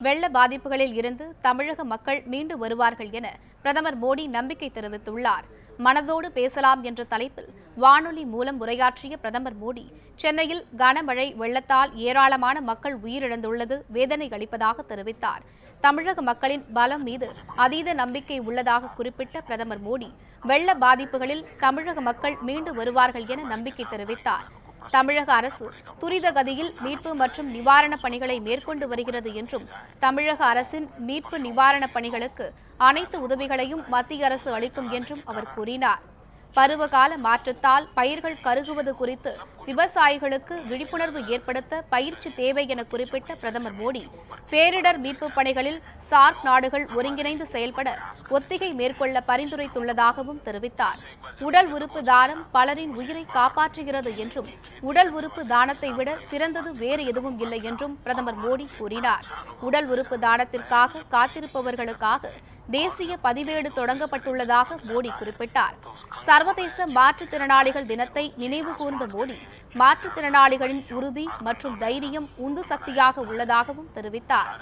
வெள்ள பாதிப்புகளில் இருந்து தமிழக மக்கள் மீண்டு வருவார்கள் என பிரதமர் மோடி நம்பிக்கை தெரிவித்துள்ளார். மனதோடு பேசலாம் என்ற தலைப்பில் வானொலி மூலம் உரையாற்றிய பிரதமர் மோடி, சென்னையில் கனமழை வெள்ளத்தால் ஏராளமான மக்கள் உயிரிழந்துள்ளது வேதனை அளிப்பதாக தெரிவித்தார். தமிழக மக்களின் பலம் மீது அதீத நம்பிக்கை உள்ளதாக குறிப்பிட்ட பிரதமர் மோடி, வெள்ள பாதிப்புகளில் தமிழக மக்கள் மீண்டு வருவார்கள் என நம்பிக்கை தெரிவித்தார். தமிழக அரசு துரித கதியில் மீட்பு மற்றும் நிவாரணப் பணிகளை மேற்கொண்டு வருகிறது என்றும், தமிழக அரசின் மீட்பு நிவாரணப் பணிகளுக்கு அனைத்து உதவிகளையும் மத்திய அரசு அளிக்கும் என்றும் அவர் கூறினார். பருவகால மாற்றத்தால் பயிர்கள் கருகுவது குறித்து விவசாயிகளுக்கு விழிப்புணர்வு ஏற்படுத்த பயிற்சி தேவை என குறிப்பிட்ட பிரதமர் மோடி, பேரிடர் மீட்புப் பணிகளில் சார்க் நாடுகள் ஒருங்கிணைந்து செயல்பட ஒத்திகை மேற்கொள்ள பரிந்துரைத்துள்ளதாகவும் தெரிவித்தார். உடல் உறுப்பு தானம் பலரின் உயிரை காப்பாற்றுகிறது என்றும், உடல் உறுப்பு தானத்தை விட சிறந்தது வேறு எதுவும் இல்லை என்றும் பிரதமர் மோடி கூறினார். உடல் உறுப்பு தானத்திற்காக காத்திருப்பவர்களுக்காக தேசிய பதிவேடு தொடங்கப்பட்டுள்ளதாக மோடி குறிப்பிட்டார். சர்வதேச மாற்றுத்திறனாளிகள் தினத்தை நினைவு கூர்ந்த மோடி, மாற்றுத்திறனாளிகளின் உறுதி மற்றும் தைரியம் உந்து சக்தியாக உள்ளதாகவும் தெரிவித்தார்.